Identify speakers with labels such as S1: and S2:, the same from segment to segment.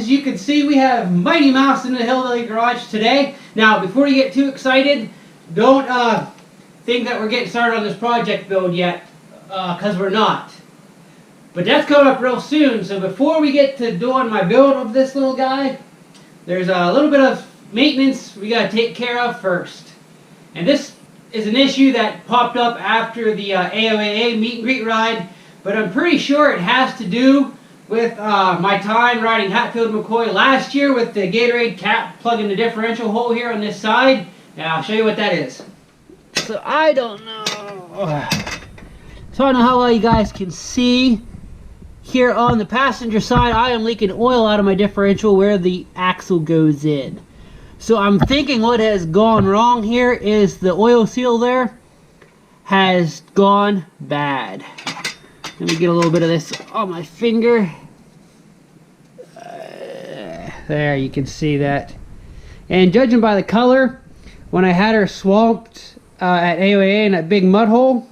S1: as you can see, we have Mighty Mouse in the Hillbilly Garage today. Now, before you get too excited, don't think that we're getting started on this project build yet, because we're not. But that's coming up real soon, so before we get to doing my build of this little guy, there's a little bit of maintenance we got to take care of first. And this is an issue that popped up after the AOAA meet and greet ride, but I'm pretty sure it has to do with my time riding Hatfield McCoy last year with the Gatorade cap plugging the differential hole here on this side. And I'll show you what that is. So I don't know. So I don't know how well you guys can see. Here on the passenger side, I am leaking oil out of my differential where the axle goes in. So I'm thinking what has gone wrong here is the oil seal there has gone bad. Let me get a little bit of this on my finger. There, you can see that. And judging by the color, when I had her swamped at AOA in that big mud hole,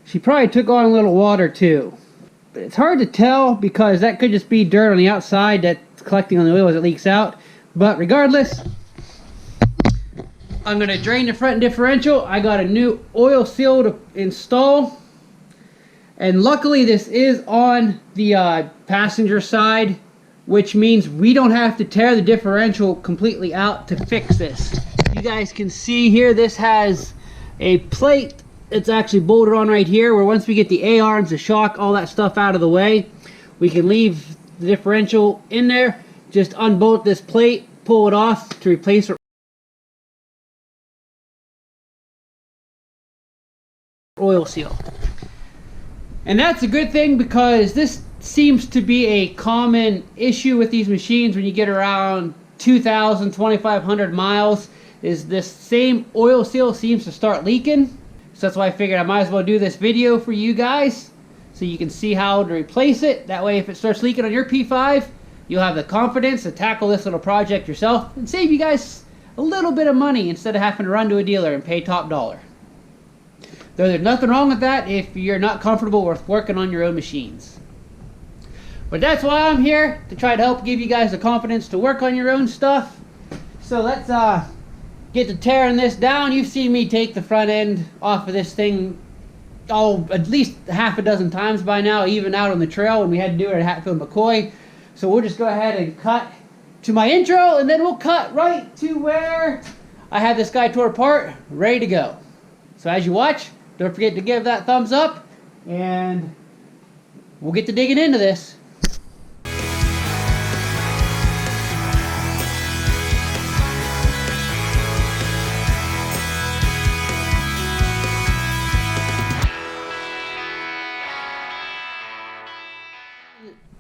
S1: she probably took on a little water too. But it's hard to tell because that could just be dirt on the outside that's collecting on the oil as it leaks out. But regardless, I'm going to drain the front differential. I got a new oil seal to install. And luckily this is on the passenger side, which means we don't have to tear the differential completely out to fix this. You guys can see here this has a plate. It's actually bolted on right here, where once we get the A-arms, the shock, all that stuff out of the way, we can leave the differential in there, just unbolt this plate, pull it off to replace our oil seal. And that's a good thing because this seems to be a common issue with these machines when you get around 2,000, 2,500 miles, is this same oil seal seems to start leaking. So that's why I figured I might as well do this video for you guys so you can see how to replace it. That way if it starts leaking on your P5, you'll have the confidence to tackle this little project yourself and save you guys a little bit of money instead of having to run to a dealer and pay top dollar. Though there's nothing wrong with that if you're not comfortable with working on your own machines. But that's why I'm here, to try to help give you guys the confidence to work on your own stuff. So let's get to tearing this down. You've seen me take the front end off of this thing at least half a dozen times by now, even out on the trail when we had to do it at Hatfield McCoy. So we'll just go ahead and cut to my intro, and then we'll cut right to where I have this guy tore apart, ready to go. So as you watch, don't forget to give that thumbs up, and we'll get to digging into this.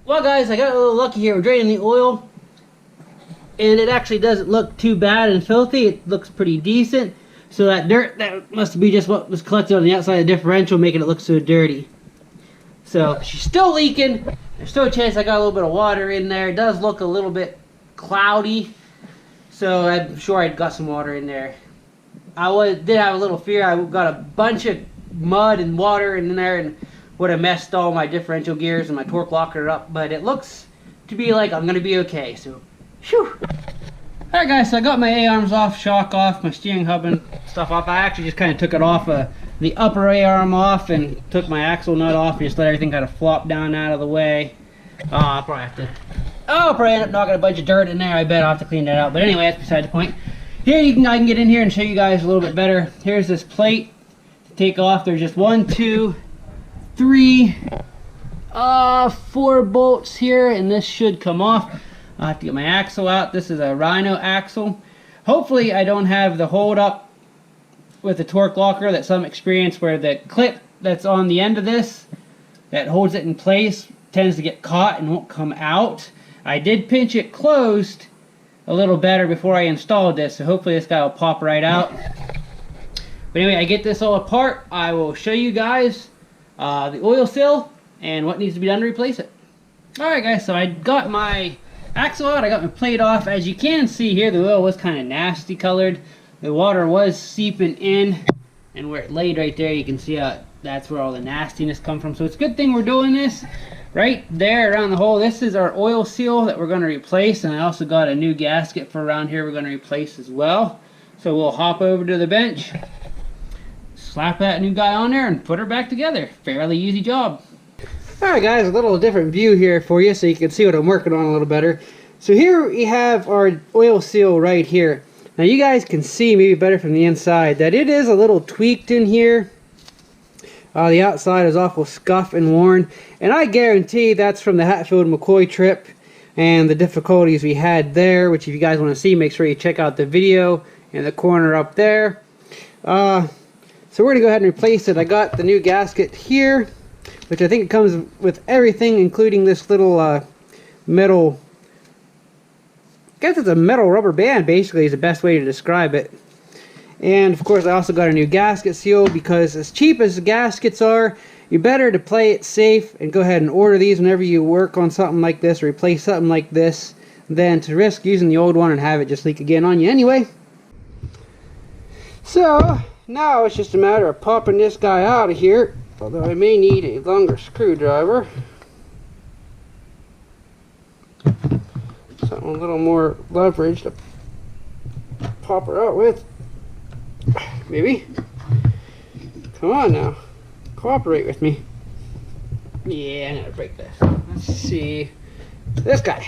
S1: Well guys, I got a little lucky here. We're draining the oil, and it actually doesn't look too bad and filthy. It looks pretty decent. So that dirt, that must be just what was collected on the outside of the differential, making it look so dirty. So she's still leaking. There's still a chance I got a little bit of water in there. It does look a little bit cloudy, so I'm sure I got some water in there. I did have a little fear. I got a bunch of mud and water in there and would have messed all my differential gears and my torque locker up, but it looks to be like I'm gonna be okay. So, whew. Alright guys, so I got my A-arms off, shock off, my steering hub and stuff off. I actually just kind of took it off, the upper A-arm off, and took my axle nut off and just let everything kind of flop down out of the way. I'll probably end up knocking a bunch of dirt in there. I bet I'll have to clean that out, but anyway, that's beside the point. Here I can get in here and show you guys a little bit better. Here's this plate to take off. There's just 1, 2, 3, 4 bolts here, and this should come off. I'll have to get my axle out. This is a Rhino axle. Hopefully I don't have the hold up with the torque locker that some experience, where the clip that's on the end of this that holds it in place tends to get caught and won't come out. I did pinch it closed a little better before I installed this, so hopefully this guy will pop right out. But anyway, I get this all apart. I will show you guys the oil seal and what needs to be done to replace it. Alright guys, so I got my axle out, I got my plate off. As you can see here, the oil was kind of nasty colored. The water was seeping in, and where it laid right there, you can see that's where all the nastiness come from. So it's a good thing we're doing this right there around the hole. This is our oil seal that we're going to replace, and I also got a new gasket for around here we're going to replace as well. So we'll hop over to the bench, slap that new guy on there, and put her back together. Fairly easy job. Alright guys, a little different view here for you so you can see what I'm working on a little better. So here we have our oil seal right here. Now you guys can see maybe better from the inside that it is a little tweaked in here. The outside is awful scuffed and worn, and I guarantee that's from the Hatfield-McCoy trip and the difficulties we had there, which if you guys want to see, make sure you check out the video in the corner up there. So we're going to go ahead and replace it. I got the new gasket here, which I think it comes with everything, including this little metal, I guess it's a metal rubber band, basically, is the best way to describe it. And of course I also got a new gasket seal, because as cheap as the gaskets are, you're better to play it safe and go ahead and order these whenever you work on something like this or replace something like this, than to risk using the old one and have it just leak again on you anyway. So now it's just a matter of popping this guy out of here, although I may need a longer screwdriver. Something a little more leverage to pop her out with. Maybe. Come on now. Cooperate with me. Yeah, I gotta break this. Let's see. This guy.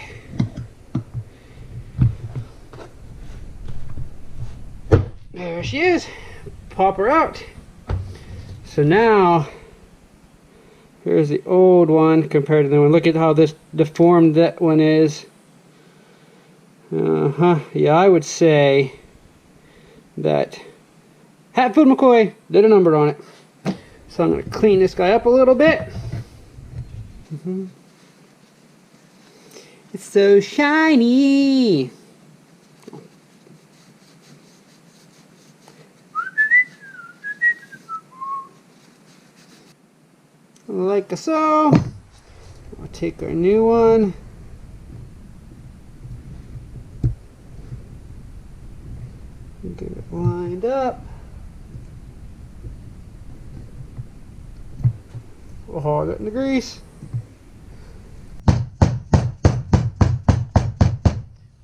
S1: There she is. Pop her out. So now, here's the old one compared to the one. Look at how this deformed that one is. Yeah, I would say that Hatfield-McCoy did a number on it. So I'm going to clean this guy up a little bit. It's so shiny. Like so. We'll take our new one. Get it lined up. We'll haul it in the grease.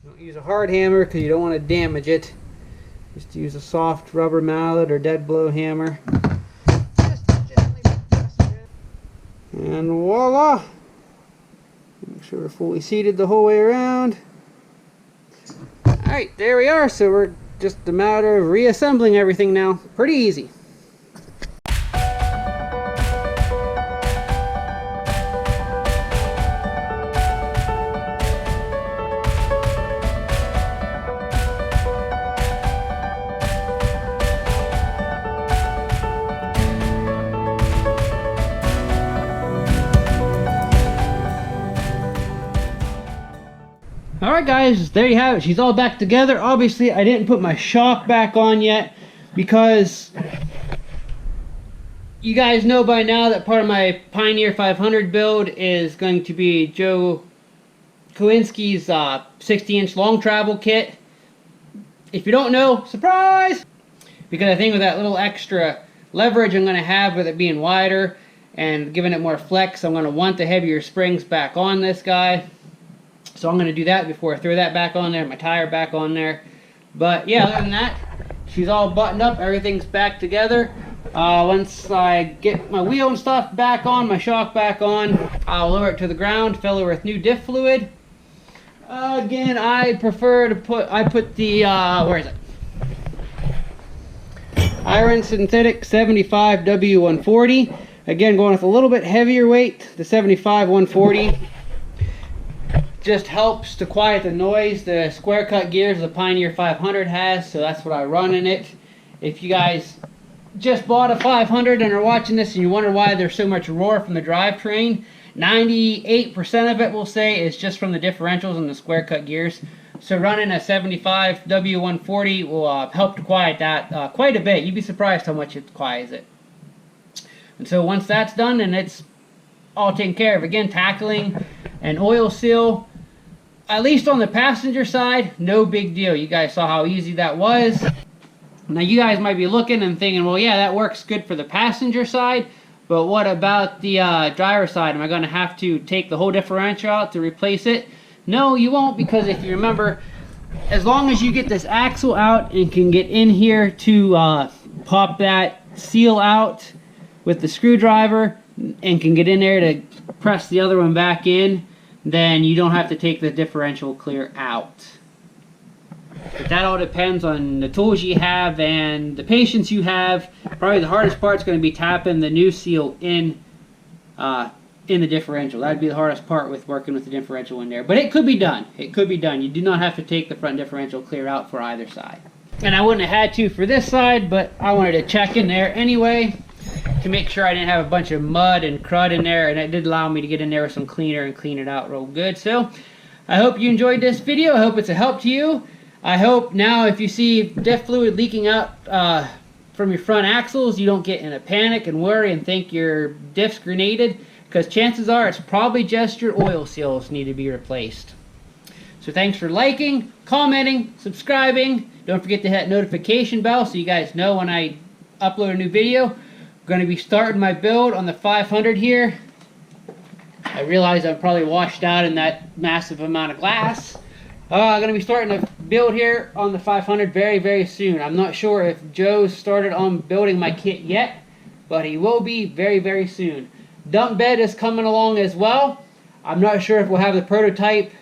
S1: Don't use a hard hammer because you don't want to damage it. Just use a soft rubber mallet or dead blow hammer. Just gently press it in. And voila! Make sure we're fully seated the whole way around. Alright, there we are. So we're just a matter of reassembling everything now. Pretty easy. Alright guys, there you have it. She's all back together. Obviously, I didn't put my shock back on yet because you guys know by now that part of my Pioneer 500 build is going to be Joe Kowinski's 60-inch long travel kit. If you don't know, surprise! Because I think with that little extra leverage I'm going to have with it being wider and giving it more flex, I'm going to want the heavier springs back on this guy. So I'm going to do that before I throw that back on there, my tire back on there. But yeah, other than that, she's all buttoned up, everything's back together. Once I get my wheel and stuff back on, my shock back on, I'll lower it to the ground, fill it with new diff fluid. Again, I prefer to put the, where is it? Iron Synthetic 75 W140. Again, going with a little bit heavier weight, the 75 140. Just helps to quiet the noise the square cut gears the Pioneer 500 has, so that's what I run in it. If you guys just bought a 500 and are watching this and you wonder why there's so much roar from the drivetrain, 98% of it will say is just from the differentials and the square cut gears. So running a 75 W140 will help to quiet that quite a bit. You'd be surprised how much it quiets it. And so once that's done and it's all taken care of, again, tackling and oil seal. At least on the passenger side, no big deal. You guys saw how easy that was. Now you guys might be looking and thinking, well, yeah, that works good for the passenger side, but what about the driver's side? Am I going to have to take the whole differential out to replace it? No, you won't, because if you remember, as long as you get this axle out and can get in here to pop that seal out with the screwdriver and can get in there to press the other one back in, then you don't have to take the differential clear out. But that all depends on the tools you have and the patience you have. Probably the hardest part is going to be tapping the new seal in the differential. That would be the hardest part with working with the differential in there. But it could be done. It could be done. You do not have to take the front differential clear out for either side. And I wouldn't have had to for this side, but I wanted to check in there anyway to make sure I didn't have a bunch of mud and crud in there, and it did allow me to get in there with some cleaner and clean it out real good. So I hope you enjoyed this video. I hope it's a help to you. I hope now if you see diff fluid leaking out from your front axles, you don't get in a panic and worry and think your diff's grenaded, because chances are it's probably just your oil seals need to be replaced. So thanks for liking, commenting, subscribing. Don't forget to hit that notification bell so you guys know when I upload a new video. I'm going to be starting my build on the 500 here. I realize I'm probably washed out in that massive amount of glass. I'm going to be starting to build here on the 500 very, very soon. I'm not sure if Joe's started on building my kit yet, but he will be very, very soon. Dump bed is coming along as well. I'm not sure if we'll have the prototype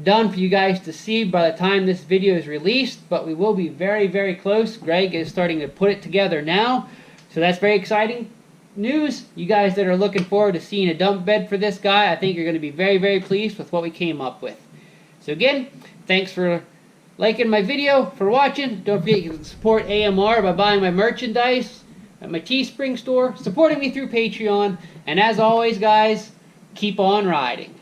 S1: done for you guys to see by the time this video is released, but we will be very, very close. Greg is starting to put it together now, so that's very exciting news. You guys that are looking forward to seeing a dump bed for this guy, I think you're going to be very, very pleased with what we came up with. So again, thanks for liking my video, for watching. Don't forget you can support AMR by buying my merchandise at my Teespring store, supporting me through Patreon, and as always guys, keep on riding.